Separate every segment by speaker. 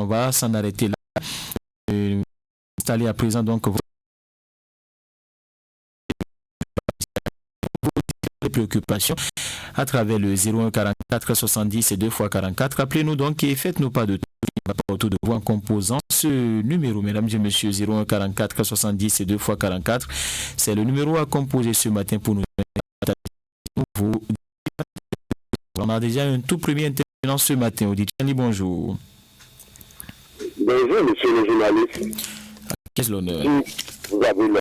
Speaker 1: on va s'en arrêter là. Installez à présent donc vos préoccupations à travers le 01 44 70 et 2 x 44. Appelez-nous donc et faites-nous pas de autour de vous en composant ce numéro, mesdames et messieurs. 01 44 70 et 2 x 44. C'est le numéro à composer ce matin pour nous. On a déjà un tout premier intervenant ce matin. Auditeurs, bonjour.
Speaker 2: Bonjour, monsieur le journaliste.
Speaker 1: Qu'est-ce l'honneur?
Speaker 2: Vous avez le...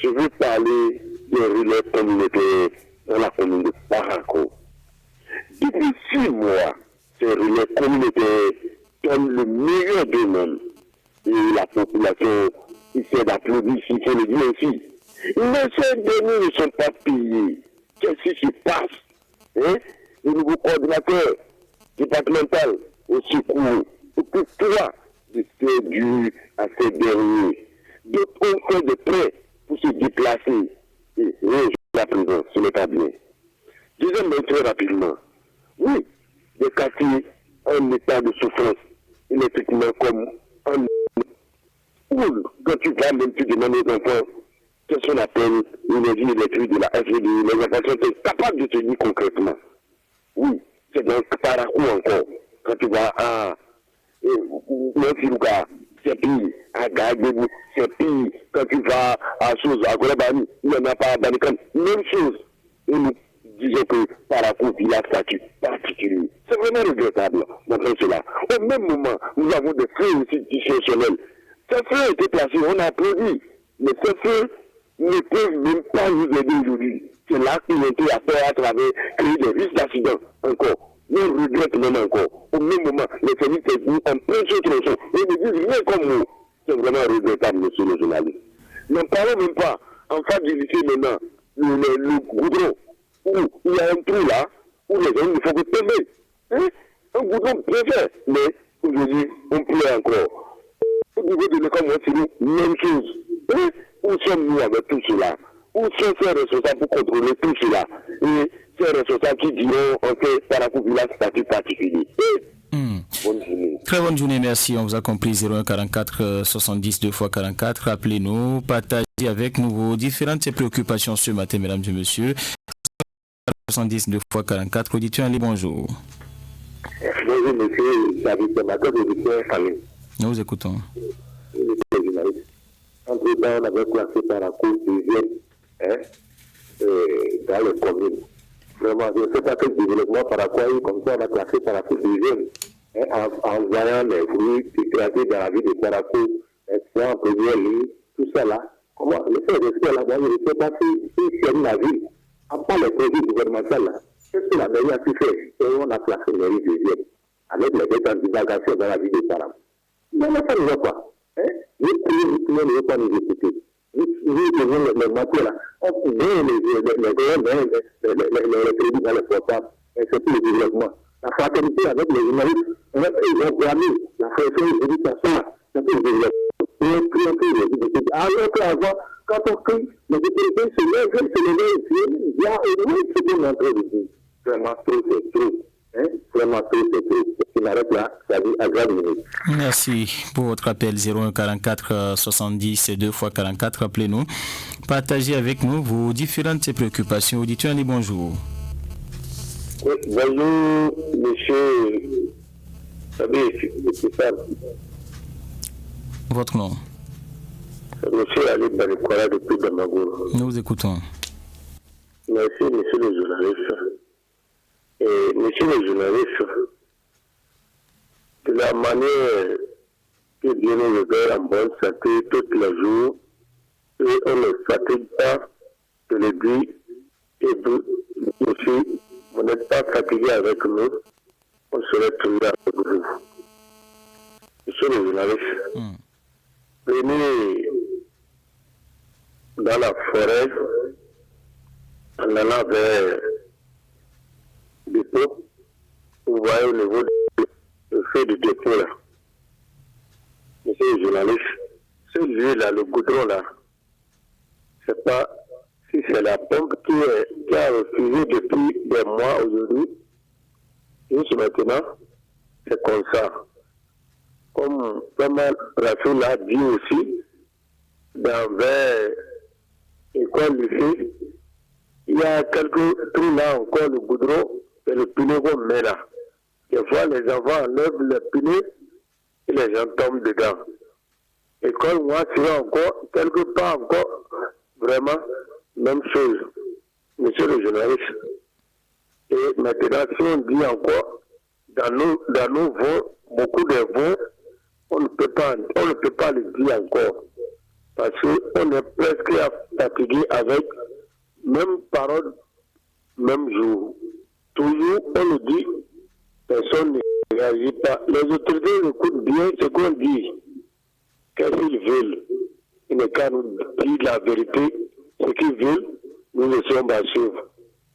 Speaker 2: Je veux parler des relais communautaires dans la commune de Parakou. Depuis 6 mois, ces relais communautaires donnent le meilleur d'eux-mêmes. Et la population essaie d'applaudir, si je le dis ainsi. Mais ces derniers ne sont pas payés. Qu'est-ce qui se passe? Le nouveau coordinateur départemental au secours, occupe-toi de ce dû à ces derniers. D'autres ont fait des prêts pour se déplacer et rejoindre la prison. Ce n'est pas bien. Deuxièmement, très rapidement, oui, les quartiers en état de souffrance, électriquement comme en où, quand tu vas même tu demandes aux enfants qu'est-ce qu'on appelle l'énergie électrique de la FED, les enfants sont capables de te dire concrètement. Oui, c'est dans Parakou encore. Quand tu vas à Monsilouka, c'est pire. À Gagbébou, c'est pire. Quand tu vas à Chose, à Golabani, il n'y en a pas à Banikam. Même chose. Et nous disons que Parakou vit la statut particulier. C'est vraiment regrettable d'entendre cela. Au même moment, nous avons des feux aussi dysfonctionnels. Ces feux étaient placés, on a applaudi. Mais ces feux ne peuvent même pas nous aider aujourd'hui. C'est là qu'ils ont été à faire à travers créer des risques d'accident encore. Nous regrettons même encore. Au même moment, les services techniques en plein sur tronçon. Et ils ne disent rien comme nous. C'est vraiment regrettable, monsieur le journaliste. N'en parlons même pas. En face du lycée maintenant, le goudron, où il y a un trou là, où les gens ne font que tomber. Un goudron bien fait. Mais aujourd'hui, on pleure encore. Au niveau de l'école, moi, c'est nous, même chose. Où sommes-nous avec tout cela? Où sont ces responsables pour contrôler tout cela? Et ces responsables qui diront en fait Parakou village statut particulier. Bonne journée.
Speaker 1: Très bonne journée, merci. On vous a compris. 01 44 70 2 x 44. Appelez-nous, partagez avec nous vos différentes préoccupations ce matin, mesdames et messieurs. 70 2 x 44. Auditeur, allez, bonjour.
Speaker 2: Bonjour, monsieur David Tomato, auditeur famille.
Speaker 1: Nous vous écoutons.
Speaker 2: Entre-temps, on avait classé Parakou deuxième dans les communes. Vraiment, je ne sais pas quel développement Parakou, comme ça on a classé Parakou deuxième. En voyant les fruits écrasés dans la ville de Parakou, en première ligne, tout ça là. Comment le fait de ce là-bas, je ne sais pas si c'est la ville, à part les projets gouvernementaux là, qu'est-ce que la mairie a pu faire? Et on a classé la mairie deuxième, avec les dettes en divulgation dans la ville de Parakou. Mais ça ne va pas. Nous ne veut pas nous écouter. Nous devons les matières là. On peut donner les crédits dans les portables. Et c'est tout le développement. La fraternité avec les journalistes, on va programmer la fraternité de l'éducation. C'est tout le développement. Alors qu'avant, quand on crie, les autorités se lèvent, il y a au moins ce qu'on est en train de dire. Vraiment, c'est trop. Vraiment, c'est trop. Ce qui m'arrête là, ça dit à 20 minutes.
Speaker 1: Merci pour votre appel. 01 44 70 et 2 x 44. Appelez-nous. Partagez avec nous vos différentes préoccupations. Auditeurs, allez, bonjour.
Speaker 2: Oui, bonjour, monsieur. C'est ça.
Speaker 1: Votre nom?
Speaker 2: Monsieur Ali Barikola depuis Damagour.
Speaker 1: Nous vous écoutons.
Speaker 2: Merci, monsieur le journaliste. Et monsieur le journaliste, de la manière que Dieu nous réveille en bonne santé tous les jours, et on ne fatigue pas de le dire, et vous aussi, vous n'êtes pas fatigué avec nous, on serait toujours avec vous. Monsieur le journaliste, venez dans la forêt, en allant vers le dépôt, vous voyez au niveau du feu de dépôt là. Monsieur le journaliste, ce lieu-là, le goudron là, c'est pas si c'est la pompe qui a refusé depuis des mois aujourd'hui, Jusqu'à maintenant, c'est comme ça. Comme vraiment Rasoul l'a dit aussi, dans l'école lycée, il y a quelques trous là encore, le goudron, et le pneu qu'on met là. Des fois, les enfants enlèvent le pneu et les gens tombent dedans. École, moi, c'est encore, quelque part encore, vraiment, même chose. Monsieur le journaliste. Et maintenant, si on dit encore, dans nos voix, beaucoup de voix, on ne peut pas le dire encore. Parce qu'on est presque fatigué avec même parole, même jour. Toujours, on le dit, personne ne réagit pas. Les autorités écoutent bien ce qu'on dit. Qu'est-ce qu'ils veulent? Ils ne qu'à nous dire la vérité. Ce qu'ils veulent, nous ne sommes pas suivre.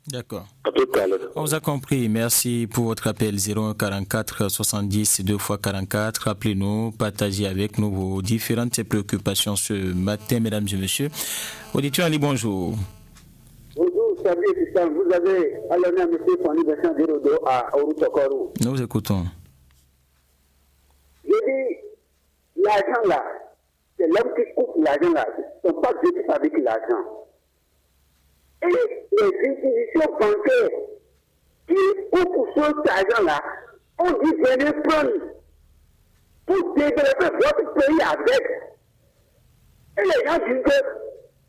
Speaker 1: D'accord.
Speaker 2: À tout à l'heure.
Speaker 1: On vous a compris. Merci pour votre appel 01 44 70 2 x 44. Appelez-nous, partagez avec nous vos différentes préoccupations ce matin, mesdames et messieurs. Auditeur Ali, bonjour.
Speaker 3: Bonjour, salut, Tristan. Vous avez à l'honneur M. Fanny Vincent Girodo à Orutokoru.
Speaker 1: Nous vous écoutons.
Speaker 3: Je dis, l'argent là, c'est l'homme qui coupe l'argent là. Ce ne sont pas Dieu qui fabrique l'argent. Et les institutions bancaires qui coupent cet argent-là, on dit venez prendre pour développer votre pays avec. Et les gens disent que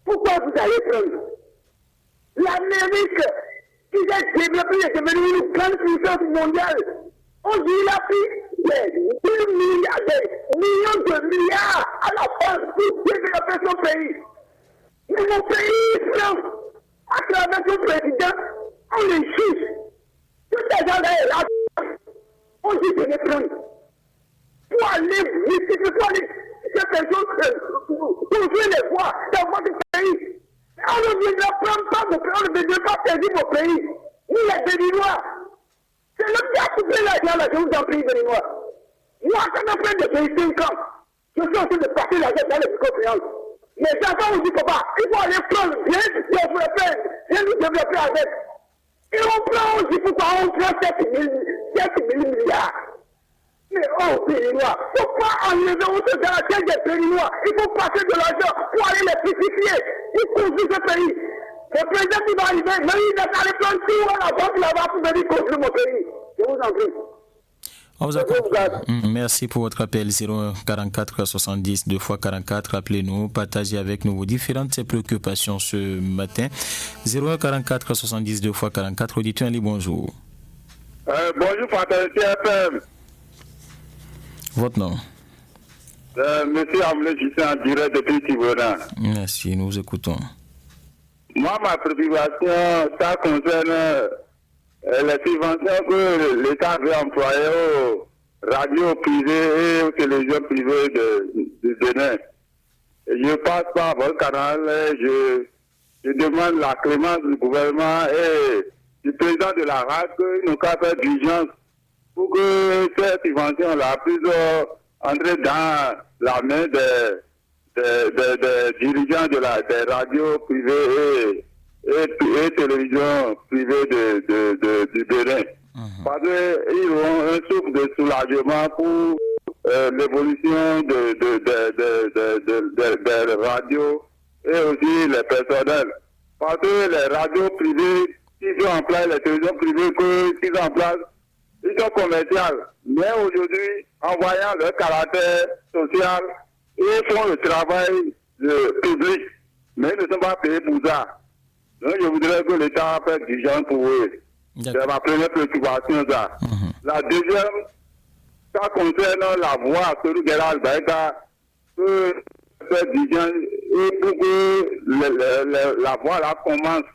Speaker 3: pourquoi vous allez prendre? L'Amérique qui s'est développée est devenue une grande puissance mondiale. On dit il a pris des millions de milliards à la fin pour développer son pays. Mais mon pays est franc. À travers son président, on les juge. Tout ces gens-là est là. On dit de les prendre. Pour aller mystifier, pour aller ces personnes, pour ouvrir les voies dans votre pays. On ne veut pas vos pays, on ne veut pas perdre vos pays. Ni les Béninois. C'est le qui a coupé l'argent là, je vous en prie, Béninois. Moi, ça m'a fait depuis 5 ans. Je suis en train de passer l'argent dans les microfinances. Les enfants vous disent papa, il faut aller prendre, bien nous développer avec. Et on prend aussi pourquoi on prend 7 000 milliards. Mais oh, Béninois, il ne faut pas enlever autre dans la tête des Béninois. Il faut passer de l'argent pour aller les pacifier, pour construire ce pays. Le président qui va arriver, mais il va aller prendre tout à la banque là-bas pour venir construire mon pays. Je vous en prie.
Speaker 1: On vous a compris. Merci pour votre appel 01 44 70 2 x 44. Appelez-nous, partagez avec nous vos différentes préoccupations ce matin. 01 44 70 2 x 44. Auditeur Ali, bonjour.
Speaker 2: Bonjour, Fraternité FM.
Speaker 1: Votre nom?
Speaker 2: Monsieur Amelé, je suis en direct depuis Tivona.
Speaker 1: Merci, nous vous écoutons.
Speaker 2: Moi, ma préoccupation, ça concerne les subventions que l'État veut employer aux radios privées et aux télévisions privées de Bénin. Je passe par votre canal, je demande la clémence du gouvernement et du président de la RAC qu'il nous fasse d'urgence pour que ces subventions-là puissent entrer dans la main des dirigeants des radios privées et télévision privée du Bénin. Parce qu'ils ont un souffle de soulagement pour l'évolution des radios et aussi les personnels. Parce que les radios privées, ils ont en place, les télévisions privées qu'ils ont en place, ils sont commerciales. Mais aujourd'hui, en voyant leur caractère social, ils font le travail public, mais ils ne sont pas payés pour ça. Donc, je voudrais que l'État fasse du genre pour eux. C'est ma première préoccupation, ça. La deuxième, ça concerne la voie que nous avons que faire du genre et pour que la voie là commence.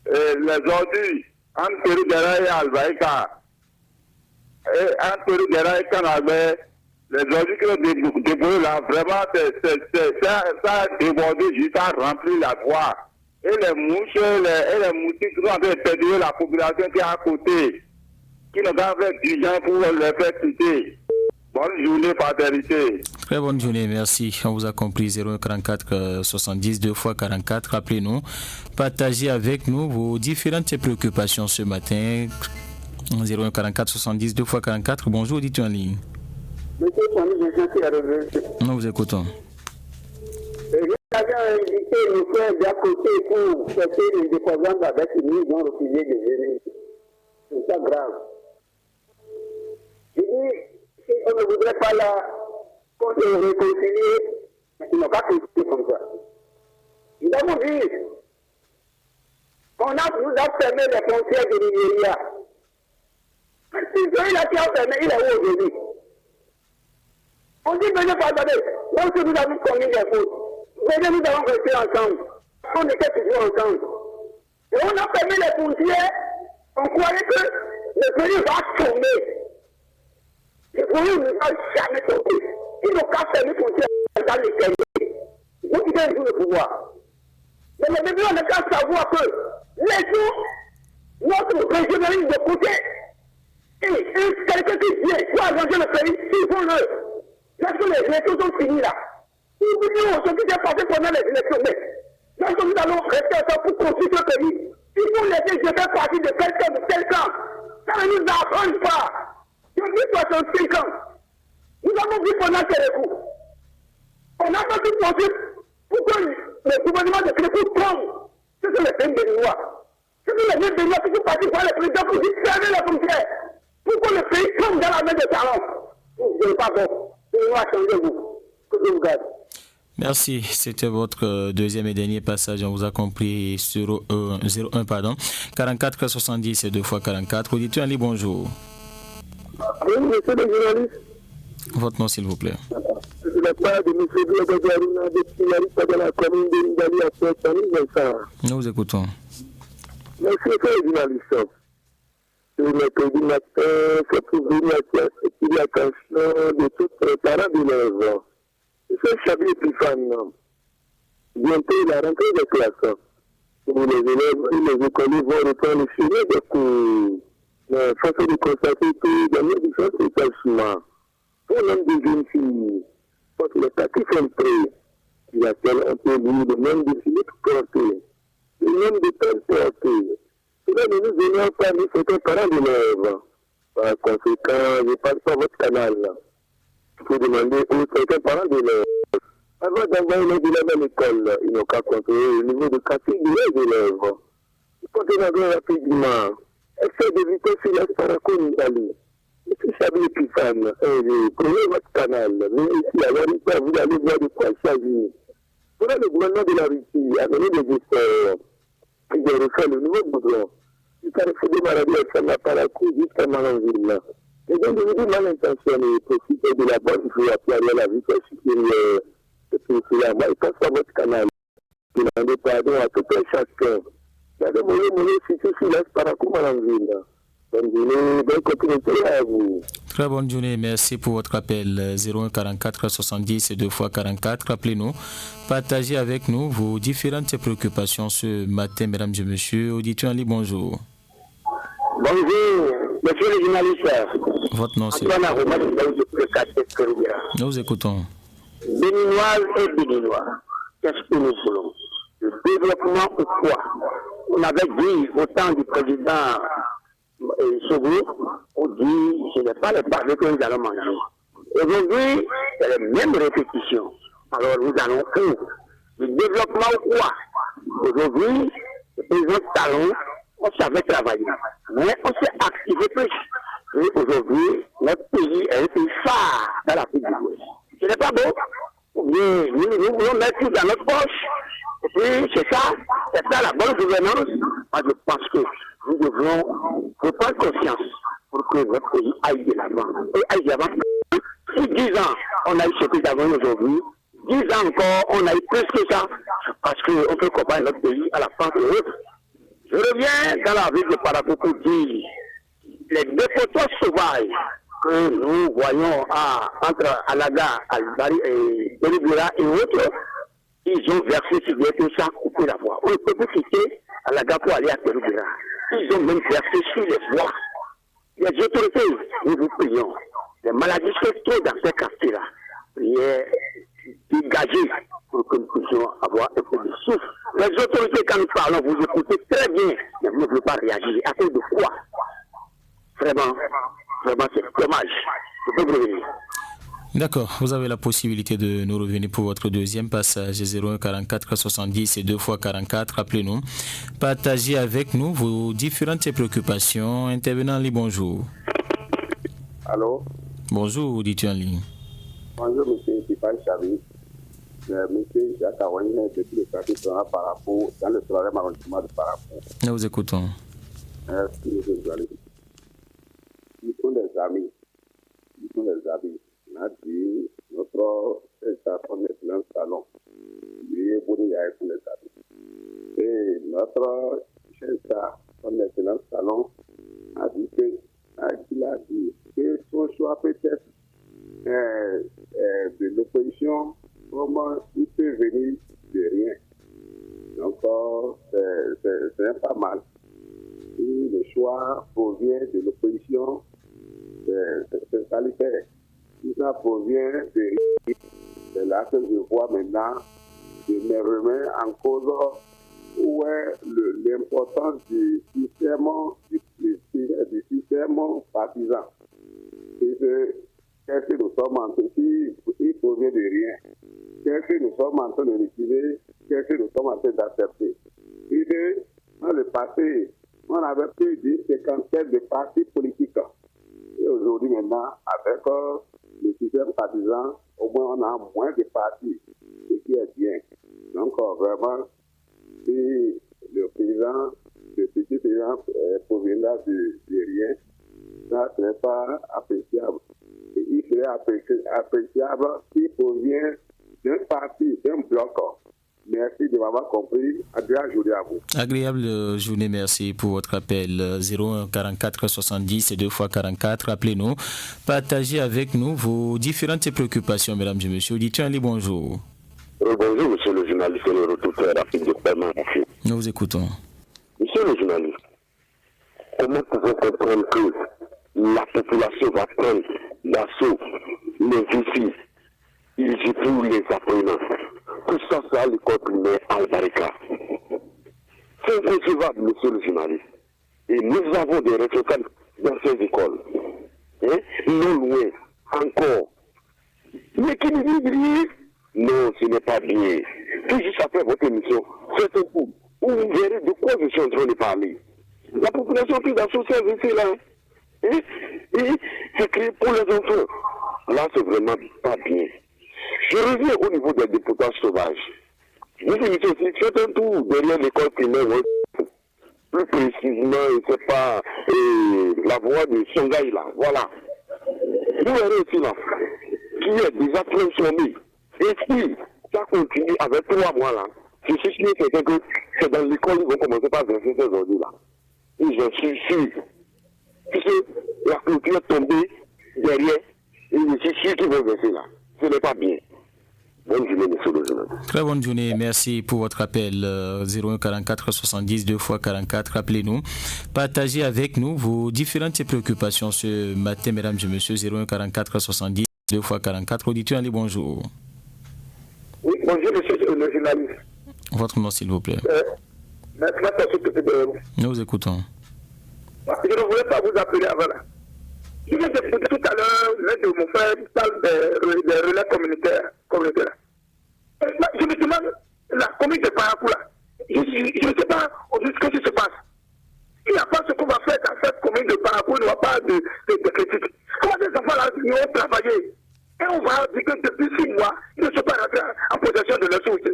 Speaker 2: Les ordures entre Pérou-Guéra et Albaïka, et entre Pérou-Guéra et Canabé, les ordures qui ont déposé là, vraiment, ça a débordé jusqu'à remplir la voie. Et les mouches et les moustiques qui sont en train de perdre la population qui est à côté, qui n'ont pas fait du genre pour les faire quitter. Bonne journée, fraternité.
Speaker 1: Très bonne journée, merci. On vous a compris 0144 70 2 x 44. Appelez-nous, partagez avec nous vos différentes préoccupations ce matin. 01 44 70 2 fois 44. Bonjour, dites-tu en ligne.
Speaker 3: Monsieur Sony, je suis revenu.
Speaker 1: Nous vous écoutons.
Speaker 3: J'avais invité nos frères d'à côté pour chercher les déposants avec nous, ils ont refusé de venir. C'est ça grave. Je dis, si on ne voudrait pas là, qu'on se réconcilie, ils n'ont pas fait comme ça. Nous avons vu, nous a fermé les frontières de Nigeria. Si celui-là qui a fermé, il est où aujourd'hui? On dit, venez pardonner. Lorsque nous avons commis des fautes, venez, nous avons resté ensemble. On était toujours ensemble. Et on a fermé les frontières. On croyait que le pays va tomber. Le pays ne va jamais tomber. Ils n'ont qu'à fermer les frontières dans l'éternité. Vous qui avez joué le pouvoir. Mais le début, on n'a qu'à savoir que les jours, notre régionalisme de côté, et quelqu'un qui vient pour arranger le pays, ils font le. Lorsque les élections sont finies là, oublions ce qui s'est passé pendant les élections, mais lorsque nous allons rester ensemble pour construire ce pays, il faut laisser je fais partie de quelqu'un de tel camp. Ça ne nous apprend pas. Je dis 65 ans. Nous avons vu pendant Kérékou. On n'a pas pu construire pour que le gouvernement de Kérékou tombe. C'est le pays béninois. C'est les pays béninois qui sont partis par le président pour dire fermer la frontière. Pour que le pays tombe dans la main des talents. Vous n'êtes pas bon.
Speaker 1: Merci, c'était votre deuxième et dernier passage. On vous a compris sur 01 pardon. 44 70 et 2 fois 44. Auditeur Ali, bonjour.
Speaker 3: Oui, monsieur le journaliste.
Speaker 1: Votre nom, s'il vous plaît.
Speaker 3: Je la part de M. Diagarina depuis la commune de Nidali à Saint-Denis.
Speaker 1: Nous vous écoutons.
Speaker 3: Monsieur le journaliste. Le mercredi matin, c'est pour venir attirer l'attention de tous les parents d'élèves. C'est Chabi Epifane. Bientôt, la rentrée des classes. Pour les élèves et les écoliers vont reprendre le chemin des cours. Mais force de constater que dans les différents établissements, pour l'homme de jeunes filles, pour les parties sont prêts, il y a tel un peu le même de Philippe porté, le même de tel porté. Cela ne nous venons pas ni certains parents d'élèves. Par conséquent, je passe par votre canal. Il faut demander aux certains parents d'élèves. Avant d'envoyer les élèves à l'école, ils n'ont qu'à contrôler le niveau de pratique des élèves. Il faut demander rapidement. Essayez d'éviter sur l'Asparaco Nidali. Et puis, Chabi Epifane, prenez votre canal. Venez ici à Yarita, vous allez voir de quoi il s'agit. Voilà le gouvernement de la Russie a donné des efforts. Il a refait le nouveau goudron. Il a refait des maladies à Saint-Paracou jusqu'à Malanville. Les individus mal intentionnés profitent de la bonne vie à Pierre la vitesse supérieure. Et puis cela, moi, il passe par votre canal. Demandez pardon à tout un chacun. Il y a des moyens situés sur l'Asparakou Malanville. Bonne journée, bonne continuité à vous.
Speaker 1: Très bonne journée, merci pour votre appel. 01 44 70 et 2 fois 44. Rappelez-nous, partagez avec nous vos différentes préoccupations ce matin, mesdames et messieurs. Auditeur Ali, bonjour.
Speaker 3: Bonjour, monsieur le journaliste.
Speaker 1: Votre nom, c'est... Nous vous écoutons.
Speaker 3: Béninoise et Béninois, qu'est-ce que nous voulons? Le développement ou quoi? On avait dit au temps du président Sogo, on dit ce n'est pas le pavé que nous allons manger. Aujourd'hui, c'est la même répétition. Alors nous allons où? Le développement ou quoi? Aujourd'hui, le président Talon, on savait travailler, mais on s'est activé plus. Et aujourd'hui, notre pays est un pays phare dans l'Afrique de l'Ouest. Ce n'est pas beau? Ou bien nous voulons mettre tout dans notre poche. Et puis c'est ça la bonne gouvernance. Moi je pense que nous devons reprendre conscience pour que notre pays aille de l'avant. Et aille de l'avant. Si 10 ans, on a eu ce que nous avons aujourd'hui, 10 ans encore, on a eu plus que ça, parce qu'on peut comparer notre pays à la France et autres. Je reviens dans la ville de Paracou pour dire les dépotoirs sauvages que nous voyons entre Alaga, Albari et Beribira et autres, ils ont versé sur les tout ça, coupé la voie. On ne peut plus quitter Alaga pour aller à Beribira. Ils ont même versé sur les voies. Les autorités, nous vous prions, les maladies sont trop dans ces quartiers-là. Priez dégager pour que nous puissions avoir un peu de souffle. Les autorités, quand nous parlons, vous écoutez très bien, mais vous ne voulez pas réagir. À cause de quoi?
Speaker 2: Vraiment, c'est dommage. Je peux revenir.
Speaker 1: D'accord, vous avez la possibilité de nous revenir pour votre deuxième passage 01 44 70 et 2 fois 44. Appelez-nous. Partagez avec nous vos différentes préoccupations. Intervenant en ligne, bonjour.
Speaker 4: Allô?
Speaker 1: Bonjour, dites-vous en ligne.
Speaker 4: Bonjour, monsieur Tipan Chavi. Monsieur Jacques Aouane, depuis le quartier par rapport dans le troisième arrondissement de Parapou.
Speaker 1: Nous vous écoutons.
Speaker 4: Merci, monsieur Joali. Nous sommes des amis. On a dit notre station est dans le salon. Lui est venu à être les amis. Et notre station est dans le salon a dit que son choix peut être de l'opposition, comment il peut venir de rien. Donc, c'est pas mal. Si le choix provient de l'opposition, c'est salutaire. Si ça provient de rien, c'est là que je vois maintenant, je me remets en cause où est l'importance du système partisan. Qu'est-ce que nous sommes en train de dire? Il provient de rien. Qu'est-ce que nous sommes en train de retirer? Qu'est-ce que nous sommes en train d'accepter? Dans le passé, on avait plus d'une cinquantaine de partis politiques. Et aujourd'hui, maintenant, avec le système partisan, au moins on a moins de partis, ce qui est bien. Donc, vraiment, si le petit président proviendra de rien, ça ne serait pas appréciable. Et il serait appréciable s'il provient d'un parti, d'un bloc. Merci de m'avoir compris. Agréable journée à vous.
Speaker 1: Agréable journée, merci pour votre appel. 01 44 70 et 2 fois 44. Appelez-nous. Partagez avec nous vos différentes préoccupations, mesdames et messieurs. Dites-vous bonjour.
Speaker 2: Bonjour, monsieur le journaliste, le retour rapide de paiement.
Speaker 1: Nous vous écoutons.
Speaker 2: Monsieur le journaliste, comment pouvons-nous comprendre que la population va prendre d'assaut les défis pour les apprenants? Tout ça, c'est à l'école primaire Al-Barika. C'est inconcevable, monsieur le journaliste. Et nous avons des responsables dans ces écoles. Non loin, encore. Mais qui nous disent non, ce n'est pas bien. Tout juste après votre émission, c'est un coup où vous verrez de quoi je suis en train de parler. La population qui est dans ce service là. Et c'est créé pour les enfants. Là, c'est vraiment pas bien. Je reviens au niveau des dépotages sauvages. Vous finissez aussi, faites un tour derrière l'école primaire. Plus précisément, c'est pas la voie de Songhai là. Voilà. Vous verrez aussi là, qui est déjà transformé. Et si ça continue avec 3 mois là, je suis sûr que c'est dans l'école qu'ils vont commencer par verser ces ordures là. Et je suis sûr. Puisque la clôture est tombée derrière, et je suis sûr qu'ils vont verser là. Ce n'est pas bien. Bonne journée, monsieur le journaliste.
Speaker 1: Très bonne journée, merci pour votre appel. 01 44 70 2 fois 44. Appelez-nous. Partagez avec nous vos différentes préoccupations ce matin, mesdames et messieurs. 01 44 70 2 fois 44. Auditeur, allez, bonjour.
Speaker 3: Oui, bonjour, monsieur le journaliste.
Speaker 1: Votre nom, s'il vous plaît. Nous vous écoutons.
Speaker 3: Je ne voulais pas vous appeler avant là. Je viens d'écouter tout à l'heure, l'un de mon frère parle des relais communautaires. Je me demande, la commune de Parapou là, je ne sais pas ce qui se passe. Il n'y a pas ce qu'on va faire dans cette commune de Parapou, il n'y aura pas de critique. Comment ces enfants là, ils ont travaillé? Et on va dire que depuis 6 mois, ils ne sont pas rentrés en possession de leur source.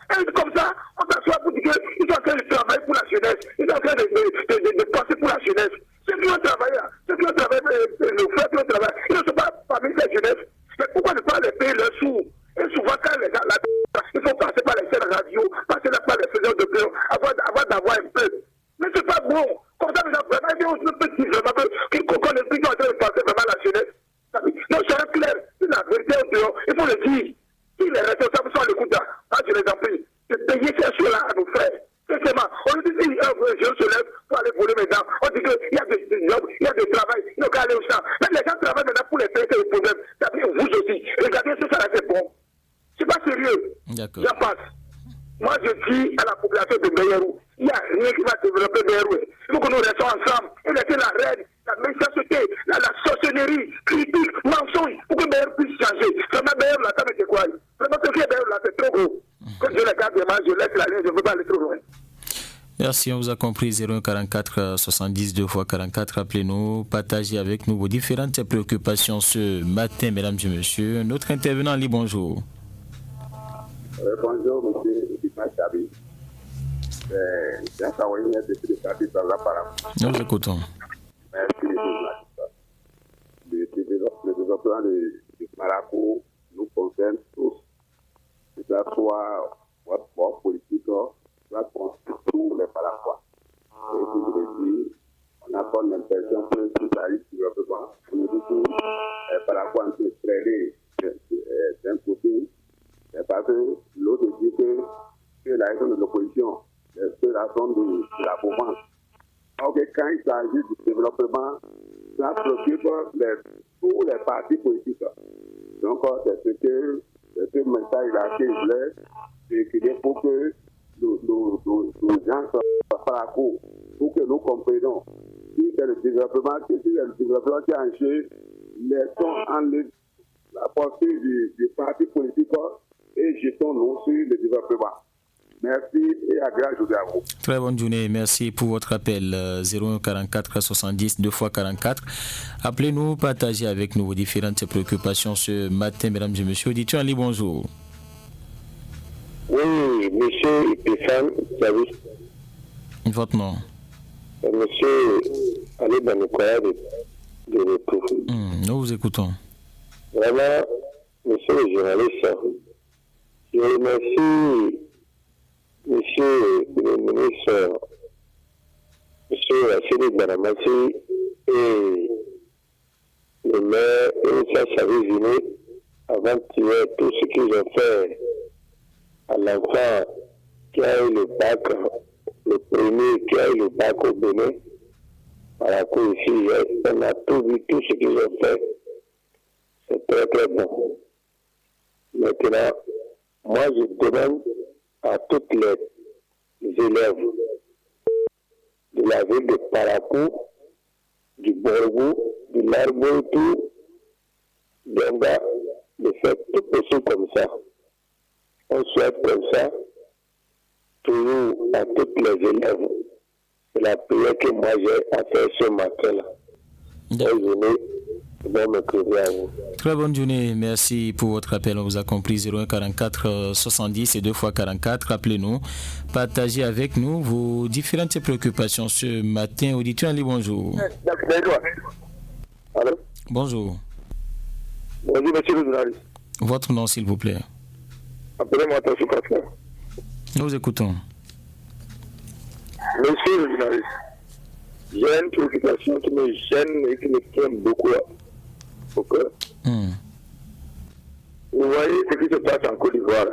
Speaker 3: Et comme ça, on s'assoit pour dire qu'ils sont en train de travailler pour la jeunesse, ils sont en train de penser pour la jeunesse. Ceux qui ont travaillé, nos frères qui ont travaillé, ils ne sont pas parmi ces jeunesses. Mais pourquoi ne pas les payer leurs sous? Et souvent, quand les gars, ils sont passés par les chaînes radio, passer par les faiseurs de peur, avant d'avoir un peu. Mais c'est pas bon. Comme ça, les gens vraiment, on peut dire vraiment qu'on est plus en train de penser vraiment à la jeunesse. Non, c'est clair. C'est la vérité au dehors. Il faut le dire. Si les responsables sont à l'écoute, je les en prie, de payer ces choses-là à nos frères. Sincèrement, on nous dit si un jeune se lève pour aller voler maintenant, on dit qu'il y a des jobs, il y a du travail, il n'y a qu'à aller au champ. Mais les gens travaillent maintenant pour les payer les problèmes. C'est-à-dire vous aussi. Regardez si ça c'est bon. C'est pas sérieux.
Speaker 1: D'accord.
Speaker 3: Ça passe. Moi, je dis à la population de Meyerou, il n'y a rien qui va développer Meyerou. Il faut que nous restions ensemble et laisser la
Speaker 1: Merci, on vous a compris. 0144 70 2 x 44. Appelez-nous, partagez avec nous vos différentes préoccupations ce matin, mesdames et messieurs. Notre intervenant dit bonjour.
Speaker 4: Bonjour, monsieur Ibrahim Chabi.
Speaker 1: Nous vous écoutons.
Speaker 4: Merci. Le développement du Parakou nous concerne tous. Que ce soit votre bord politique, soit tous les Paracois. Et si je le dis, on a comme l'impression que tout arrive sur le développement. Nous disons que les Paracois ont été traînés d'un côté, parce que l'autre dit que la raison de l'opposition, c'est la raison de la mouvance. Donc, quand il s'agit du développement, ça préoccupe tous les partis politiques. Donc, c'est ce message-là qu'il voulait véhiculer pour que nos gens soient par la cour, pour que nous comprenions. Si c'est le développement qui a en jeu, laissons en la posture du parti politique et jetons-nous sur le développement. Merci et agréable journée à vous.
Speaker 1: Très bonne journée, merci pour votre appel. 0144 70 2 x 44. Appelez-nous, partagez avec nous vos différentes préoccupations ce matin, mesdames et messieurs. Dites-nous, Ali, bonjour.
Speaker 2: Oui, monsieur Epifan, salut.
Speaker 1: Votre nom?
Speaker 2: Monsieur Ali Banoukoya de retour.
Speaker 1: Nous vous écoutons.
Speaker 2: Vraiment, monsieur le journaliste, je remercie monsieur le ministre, monsieur Asseli Banamassi et le maire Elissa Savizini avant-hier tout ce qu'ils ont fait à l'enfant qui a eu le bac, le premier qui a eu le bac au Bénin, à la cour ici, on a tout vu, tout ce qu'ils ont fait. C'est très très bon. Maintenant, moi je demande à toutes les élèves de la ville de Parakou, du Borgou, du Larboitou, d'Enga, de faire tout possible comme ça. On souhaite comme ça, toujours à toutes les élèves. C'est la prière que moi j'ai à faire ce matin-là. Bonne journée, bon mercredi à vous.
Speaker 1: Très bonne journée, merci pour votre appel. On vous a compris. 0144 70 et 2 x 44. Appelez-nous, partagez avec nous vos différentes préoccupations ce matin. Auditeur, Ali, bonjour.
Speaker 2: Allô?
Speaker 1: Bonjour.
Speaker 2: Bonjour, monsieur le journaliste.
Speaker 1: Votre nom, s'il vous plaît.
Speaker 2: Appelez-moi Tassou Pascal.
Speaker 1: Nous vous écoutons.
Speaker 2: Monsieur le journaliste, j'ai une préoccupation qui me gêne et qui me tient beaucoup au cœur. Vous voyez ce qui se passe en Côte d'Ivoire.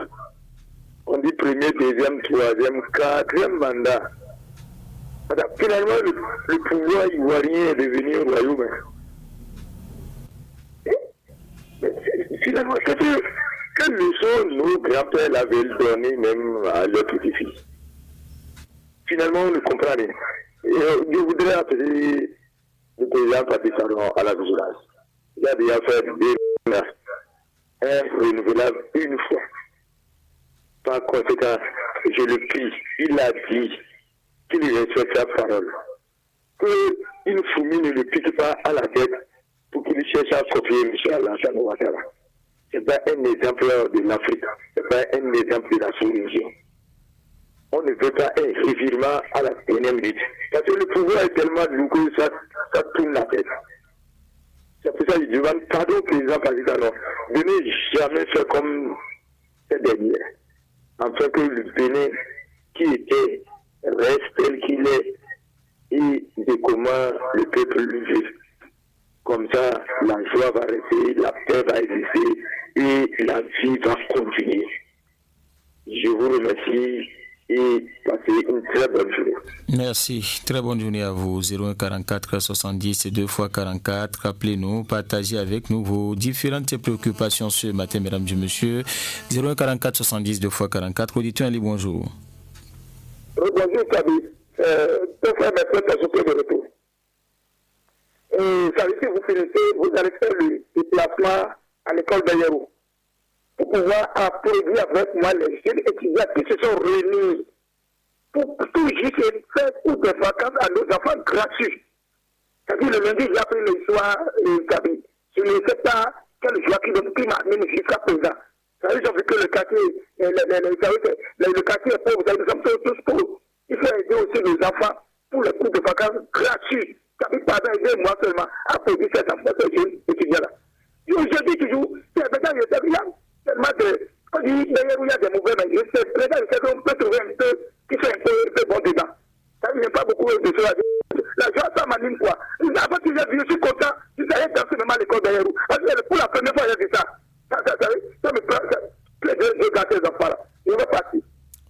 Speaker 2: On dit premier, deuxième, troisième, quatrième mandat. Finalement, le pouvoir ivoirien est devenu un royaume. Finalement, quelle leçon nos grands-pères l'avaient donné même à leur petit-fils. Finalement, on ne comprend rien. Et je voudrais appeler le président Patrice Talon à la vigilance. Il a déjà fait un renouvelable une fois. Par conséquent, je le prie, il a dit qu'il respecte sa parole. Qu'une fourmi ne le pique pas à la tête pour qu'il cherche à copier Michel Alassane Ouattara. Ce n'est pas un exemple de l'Afrique, ce n'est pas un exemple de la sous-région. On ne veut pas un revirement à la dernière minute. Parce que le pouvoir est tellement lourd que ça tourne la tête. C'est pour ça que je demande pardon au président Patrice. De ne jamais faire comme cette dernière. Afin que le Bénin, qui était, reste tel qu'il est, et de comment le peuple le vit. Comme ça, la joie va rester, la paix va exister et la vie va continuer. Je vous remercie et passez une très bonne journée.
Speaker 1: Merci. Très bonne journée à vous. 0144 70 2 x 44. Appelez-nous, partagez avec nous vos différentes préoccupations ce matin, mesdames et messieurs. 0144 70 2 x 44. Auditeur, Ali, bonjour.
Speaker 2: Bonjour, Kabi. Deux frères maintenant, t'as sauté de retour. Ça veut dire que vous finissez, vous allez faire le déplacement à l'école d'Ayerou pour pouvoir applaudir avec moi les jeunes étudiants qui se sont réunis
Speaker 3: pour juste faire cours de vacances à nos enfants gratuits. C'est-à-dire le lundi, j'ai appris le soir, je ne sais pas quel joie qui donne climat, même jusqu'à présent. Ça veut dire que le quartier, le quartier est pauvre, nous sommes tous pauvres. Il faut aider aussi les enfants pour les cours de vacances gratuits. Ça veut pas aider moi seulement à produire ces enfants, ces jeunes étudiants-là. Je dis toujours, c'est maintenant, il y a tellement de... On dit, d'ailleurs, il y a des mauvais, mais on peut trouver un peu qui fait un peu bon dedans. Ça ne vient pas beaucoup de choses à dire. La joie, ça m'anime quoi. Avant que j'ai vu, je suis content, je savais danser même à l'école d'ailleurs. Pour la première fois, j'ai vu ça. Ça me plaît de garder ces enfants-là. Je vais partir.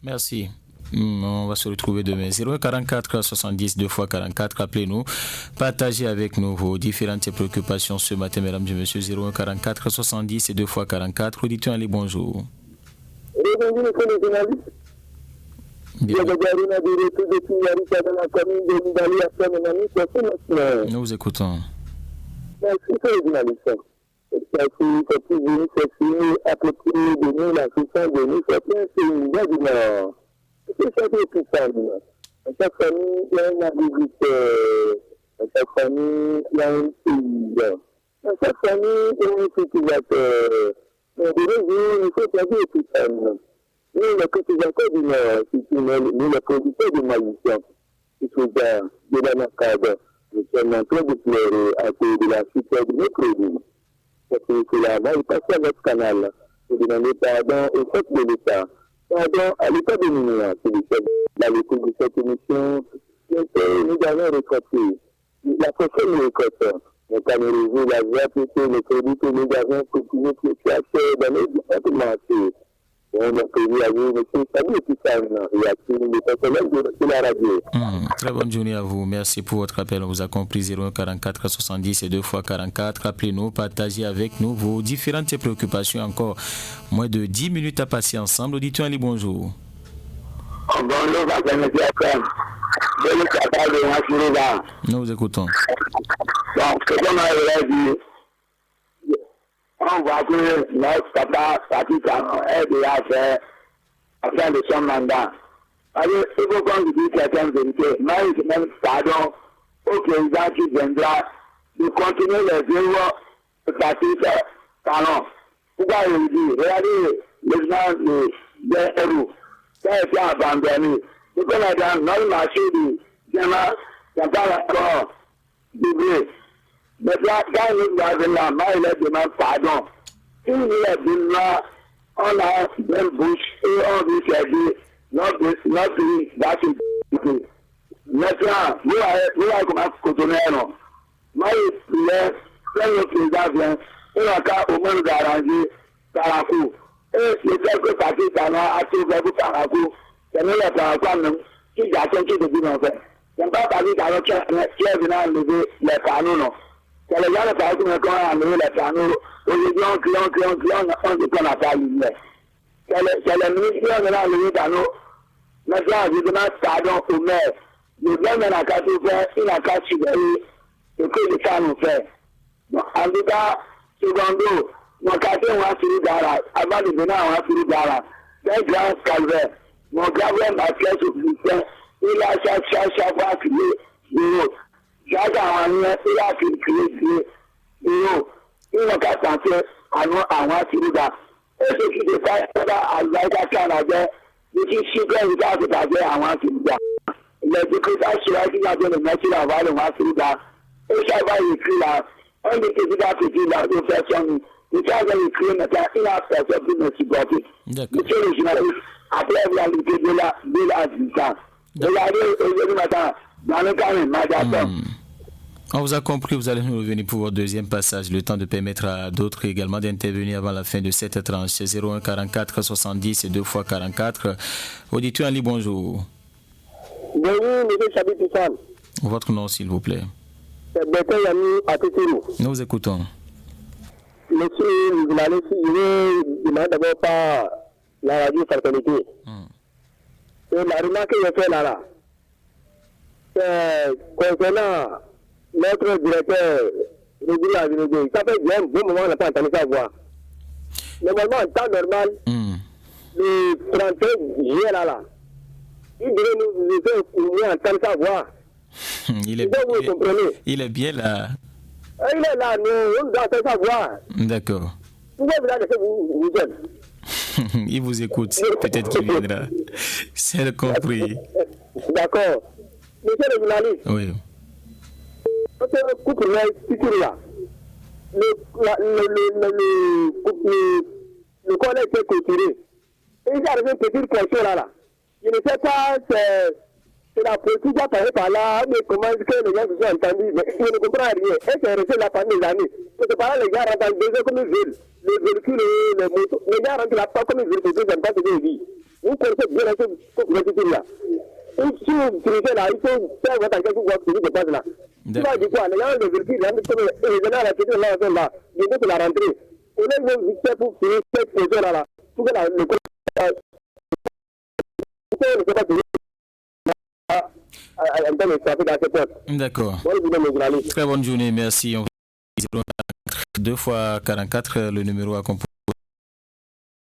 Speaker 1: Merci. On va se retrouver demain. 044 70 2 x 44. Appelez-nous. Partagez avec nous vos différentes préoccupations ce matin, mesdames et messieurs. 044 70 2 x 44. Auditeur, allez, bonjour.
Speaker 3: Bonjour, monsieur le journaliste.
Speaker 1: Nous vous écoutons.
Speaker 3: Merci, monsieur le journaliste. C'est venu approprier de nous la puissance de nous. C'est une idée du Nord. C'est ça qui est puissant. Dans chaque famille, il y a un agriculteur. Dans chaque famille, il y a un paysan. Dans chaque famille, il y a un cultivateur. Mais de nos jours, il faut faire des puissances. Nous, les cultivateurs du Nord, nous, les producteurs de maïs, qui sont de la Nacade, nous sommes en train de pleurer à cause de la chute de nos produits. Parce que cela va passer à notre canal pour demander pardon au chef de l'État, pardon à l'État de l'Union, c'est le chef de l'écoute de cette émission. Nous avons récolté la prochaine récolte. Nous avons réussi la voie pour que les produits que nous avons continué à acheter dans les différents marchés. On a prévu à vous, monsieur Samuel Pissan, et à tous les personnels de la radio.
Speaker 1: Très bonne journée à vous. Merci pour votre appel. On vous a compris. 044 70 et 2 x 44. Appelez-nous, partagez avec nous vos différentes préoccupations. Encore moins de 10 minutes à passer ensemble. Auditeur, allez, bonjour.
Speaker 3: Bonjour,
Speaker 1: Nous vous écoutons.
Speaker 3: Donc, comme on l'a dit, on voit que notre papa, est déjà fait à la fin de son mandat. Alors, il faut qu'on lui dise certaines vérités. Mais il demande pardon au président qui viendra de continuer les œuvres de parti talent. Pourquoi il dit, regardez les gens de héros, ça a été abandonné. C'est comme dans le marché du Djema, il n'y a pas encore doublé. Mais quand nous avons là, il demande pardon. Si nous avons là, on a une bouche et on veut servir notre pays dans ce pays. Maintenant, nous avons commencé à cotonner. Moi, quand le président vient, il a qu'à au moins garantir Tarakou. Et les quelques partis a trouvé pour Tarakou. C'est nous les Tarakou même qui attendent qui depuis en fait. Il n'y a pas parti Tarakou qui est venu enlever les panneaux, non. C'est les gens de Tarakou qui ont enlevé les panneaux. Aujourd'hui, on dit qu'on n'a pas lumière. C'est les ministres qui ont enlevé les panneaux. Maintenant, je demande pardon au maire. Le maire n'a qu'à tout faire, il n'a qu'à surveiller ce que l'État nous fait. Donc, en tout cas, secondo, mon quartier, on va finir d'Ara. Avant de venir, on va finir d'Ara. C'est un grand calvaire. Mon gardien m'a fait ce bulletin. Il a chaque fois crié zéro. Chaque année, il a crié zéro. Il n'a qu'à penser à nous, à moi, finir d'Ara. Et ce qui se passe à l'Aïda Canada, c'est qui super, il va se passer à moi, finir d'Ara. Les décretages sur la qui vont le mettre à voir le moi, finir d'Ara. Et ça va écrire là. On est petit là, de faire son. Il va écrire maintenant, il a fait ça pour me supporter. Monsieur le journaliste, après la réalité de la distance. Regardez aujourd'hui matin, dans le cas de Madagascar.
Speaker 1: On vous a compris, vous allez nous revenir pour votre deuxième passage. Le temps de permettre à d'autres également d'intervenir avant la fin de cette tranche. 01 44 70 et 2 x 44. Auditeur Ali, bonjour.
Speaker 3: Bonjour, monsieur Chabi Pissan.
Speaker 1: Votre nom, s'il vous plaît.
Speaker 3: C'est Bertrand Yami à Tétérou.
Speaker 1: Nous vous écoutons.
Speaker 3: Monsieur le journaliste, je vais demander d'abord par la radio fraternité. Et la remarque que je fais là, c'est concernant notre directeur régulier, ça fait bien un bon moment qu'on n'a pas entendu sa voix. Normalement, en temps normal, le 31 juillet là,
Speaker 2: Il devait nous entendre sa voix.
Speaker 1: Il est bien là.
Speaker 2: Il est là, nous, on doit entendre sa voix.
Speaker 1: D'accord.
Speaker 2: Pourquoi vous l'avez laissé vous seul?
Speaker 1: Il vous écoute, peut-être qu'il viendra. C'est compris.
Speaker 2: D'accord. Monsieur le journaliste.
Speaker 1: Oui.
Speaker 2: Votre couple là, le corps a été clôturé. Et il y a une petite portion là. Je ne sais pas, c'est la politique qui a parlé par là, mais comment est-ce que les gens se sont entendus, mais je ne comprends rien. Et c'est resté là pendant des années. Parce que par là, les gars rentrent dans le désert comme ils veulent. Les véhicules, les motos, les gars rentrent là pas comme ils veulent, parce que je n'aime pas ce que je dis. Vous connaissez bien cette politique là. Si vous utilisez là, il faut faire votre enquête pour voir ce qui se passe là. Tu vas dire quoi? Les gens, les véhicules, les gens, la question là, bientôt c'est la rentrée. On est vite fait pour finir cette question là. Pour que le
Speaker 1: D'accord. Très bonne journée, merci. On va 2 fois 44, le numéro à composer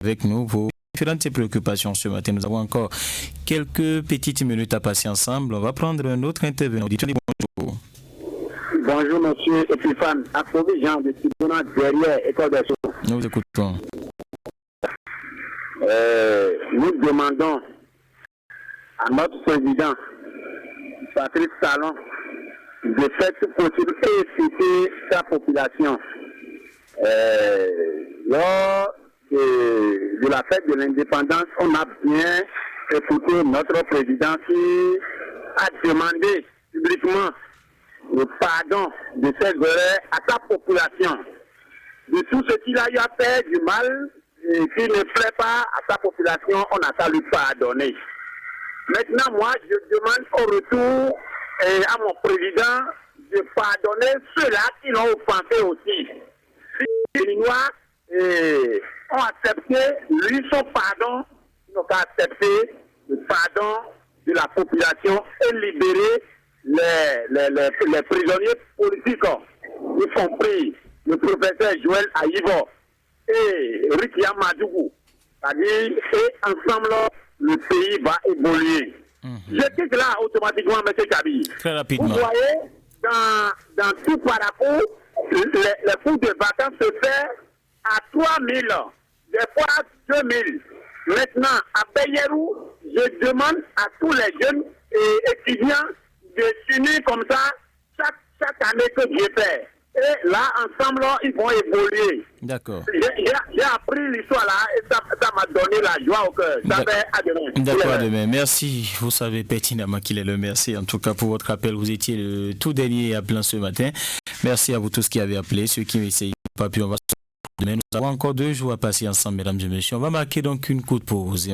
Speaker 1: avec nous. Vos différentes préoccupations ce matin. Nous avons encore quelques petites minutes à passer ensemble. On va prendre un autre intervenant. Bonjour.
Speaker 3: Bonjour, monsieur Epiphane. Approuvez Jean de Tibona derrière École des Sceaux.
Speaker 1: Nous vous écoutons.
Speaker 3: Nous demandons à notre président, Patrick Talon, de faire tout possible et écouter sa population. Lors de la fête de l'indépendance, on a bien écouté notre président qui a demandé publiquement le pardon de ses erreurs à sa population, de tout ce qu'il a eu à faire du mal et qui ne plaît pas à sa population, on a qu'à lui pardonner. Maintenant, moi, je demande au retour à mon président de pardonner ceux-là qui l'ont offensé aussi. Si les Béninois ont accepté, lui, son pardon, ils n'ont qu'à accepter le pardon de la population et libérer les prisonniers politiques, y compris le professeur Joël Aïbo et Rikia Madougou. C'est-à-dire, et ensemble, le pays va évoluer. Je quitte là automatiquement, M. Kabi.
Speaker 1: Très rapidement.
Speaker 3: Vous voyez, dans tout Parakou, les cours de vacances se font à 3 000, des fois 2 000. Maintenant, à Bayerou, je demande à tous les jeunes et étudiants de s'unir comme ça chaque année que Dieu fait. Et là, ensemble, ils vont évoluer.
Speaker 1: D'accord.
Speaker 3: J'ai appris l'histoire là et ça m'a donné la joie au cœur. Ça fait à demain.
Speaker 1: D'accord, à demain. Merci. Vous savez pertinemment qu'il est le merci. En tout cas, pour votre appel, vous étiez le tout dernier appelant ce matin. Merci à vous tous qui avez appelé, ceux qui m'essayent pas. Puis on va se demain. Nous avons encore 2 jours à passer ensemble, mesdames et messieurs. On va marquer donc une courte pause.